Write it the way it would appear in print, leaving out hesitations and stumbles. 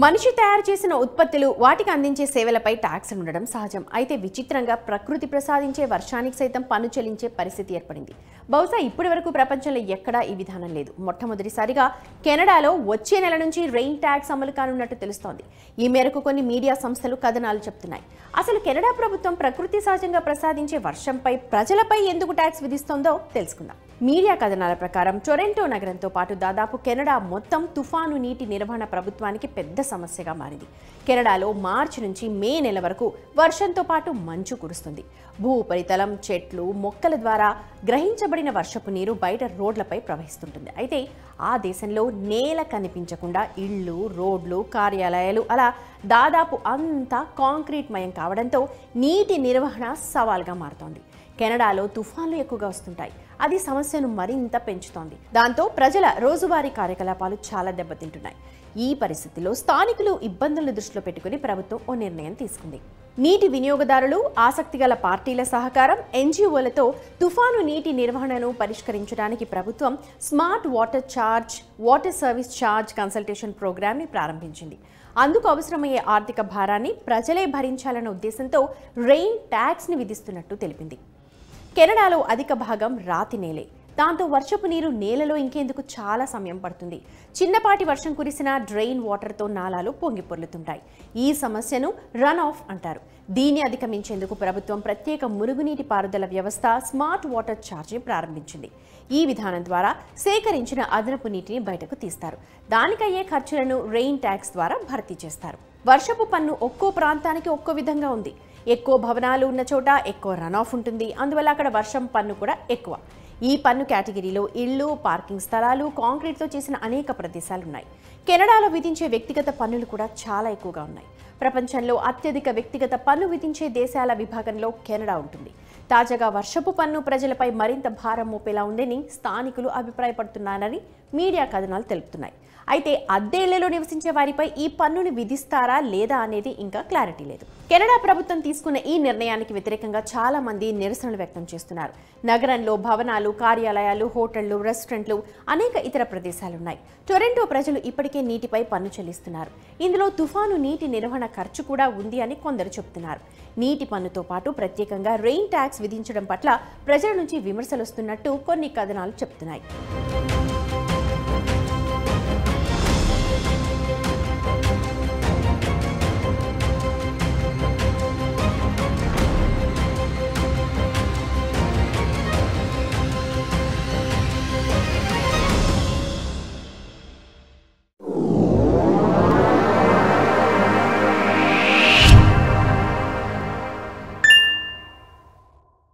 మనిషి తయారు చేసిన ఉత్పత్తులు వాటికి అందించే సేవలపై ట్యాక్స్ ఉండడం సహజం. అయితే విచిత్రంగా ప్రకృతి ప్రసాదించే వర్షానికి సైతం పన్ను చెల్లించే పరిస్థితి ఏర్పడింది. బహుశా ఇప్పటి వరకు ప్రపంచంలో ఎక్కడా ఈ విధానం లేదు. మొట్టమొదటిసారిగా కెనడాలో వచ్చే నెల నుంచి రెయిన్ ట్యాక్స్ అమలు కానున్నట్టు తెలుస్తోంది. ఈ మేరకు కొన్ని మీడియా సంస్థలు కథనాలు చెప్తున్నాయి. అసలు కెనడా ప్రభుత్వం ప్రకృతి సహజంగా ప్రసాదించే వర్షంపై ప్రజలపై ఎందుకు ట్యాక్స్ విధిస్తోందో తెలుసుకుందాం. మీడియా కథనాల ప్రకారం టొరంటో నగరంతో పాటు దాదాపు కెనడా మొత్తం తుఫాను నీటి నిర్వహణ ప్రభుత్వానికి పెద్ద సమస్యగా మారింది. కెనడాలో మార్చి నుంచి మే నెల వరకు వర్షంతో పాటు మంచు కురుస్తుంది. భూ ఉపరితలం, చెట్లు, మొక్కల ద్వారా గ్రహించబడిన వర్షపు నీరు బయట రోడ్లపై ప్రవహిస్తుంటుంది. అయితే ఆ దేశంలో నేల కనిపించకుండా ఇళ్ళు, రోడ్లు, కార్యాలయాలు అలా దాదాపు అంతా కాంక్రీట్ మయం కావడంతో నీటి నిర్వహణ సవాల్గా మారుతోంది. కెనడాలో తుఫాన్లు ఎక్కువగా వస్తుంటాయి. అది సమస్యను మరింత పెంచుతోంది. దాంతో ప్రజల రోజువారీ కార్యకలాపాలు చాలా దెబ్బతింటున్నాయి. ఈ పరిస్థితిలో స్థానికులు ఇబ్బందులను దృష్టిలో పెట్టుకుని ప్రభుత్వం ఓ నిర్ణయం తీసుకుంది. నీటి వినియోగదారులు, ఆసక్తిగల పార్టీల సహకారం, ఎన్జీఓలతో తుఫాను నీటి నిర్వహణను పరిష్కరించడానికి ప్రభుత్వం smart water charge, water service charge consultation ప్రోగ్రామ్ని ప్రారంభించింది. అందుకు అవసరమయ్యే ఆర్థిక భారాన్ని ప్రజలే భరించాలన్న ఉద్దేశంతో రెయిన్ ట్యాక్స్ని విధిస్తున్నట్టు తెలిపింది. కెనడాలో అధిక భాగం రాతి నేలే. దాంతో వర్షపు నీరు నేలలో ఇంకేందుకు చాలా సమయం పడుతుంది. చిన్నపాటి వర్షం కురిసిన డ్రైన్ వాటర్తో నాలాలు పొంగి పొర్లుతుంటాయి. ఈ సమస్యను రన్ ఆఫ్ అంటారు. దీన్ని అధిగమించేందుకు ప్రభుత్వం ప్రత్యేక మురుగునీటి పారుదల వ్యవస్థ స్మార్ట్ వాటర్ ఛార్జ్ని ప్రారంభించింది. ఈ విధానం ద్వారా సేకరించిన అదనపు నీటిని బయటకు తీస్తారు. దానికయ్యే ఖర్చులను రెయిన్ ట్యాక్స్ ద్వారా భర్తీ చేస్తారు. వర్షపు పన్ను ఒక్కో ప్రాంతానికి ఒక్కో విధంగా ఉంది. ఎక్కువ భవనాలు ఉన్న చోట ఎక్కువ రన్ ఆఫ్ ఉంటుంది. అందువల్ల అక్కడ వర్షం పన్ను కూడా ఎక్కువ. ఈ పన్ను కేటగిరీలో ఇళ్ళు, పార్కింగ్ స్థలాలు, కాంక్రీట్తో చేసిన అనేక ప్రదేశాలున్నాయి. కెనడాలో విధించే వ్యక్తిగత పన్నులు కూడా చాలా ఎక్కువగా ఉన్నాయి. ప్రపంచంలో అత్యధిక వ్యక్తిగత పన్ను విధించే దేశాల విభాగంలో కెనడా ఉంటుంది. తాజాగా వర్షపు పన్ను ప్రజలపై మరింత భారం మోపేలా ఉందని స్థానికులు అభిప్రాయపడుతున్నారని మీడియా కథనాలు తెలుపుతున్నాయి. అయితే అద్దెళ్లలో నివసించే వారిపై ఈ పన్నుని విధిస్తారా లేదా అనేది ఇంకా క్లారిటీ లేదు. కెనడా ప్రభుత్వం తీసుకున్న ఈ నిర్ణయానికి వ్యతిరేకంగా చాలా మంది నిరసనలు వ్యక్తం చేస్తున్నారు. నగరంలో భవనాలు, కార్యాలయాలు, హోటళ్లు, రెస్టారెంట్లు, అనేక ఇతర ప్రదేశాలున్నాయి. టొరంటో ప్రజలు ఇప్పటికే నీటిపై పన్ను చెల్లిస్తున్నారు. ఇందులో తుఫాను నీటి నిర్వహణ ఖర్చు కూడా ఉంది అని కొందరు చెబుతున్నారు. నీటి పన్నుతో పాటు ప్రత్యేకంగా రెయిన్ ట్యాక్స్ విధించడం పట్ల ప్రజల నుంచి విమర్శలు వస్తున్నట్టు కొన్ని కథనాలు చెబుతున్నాయి.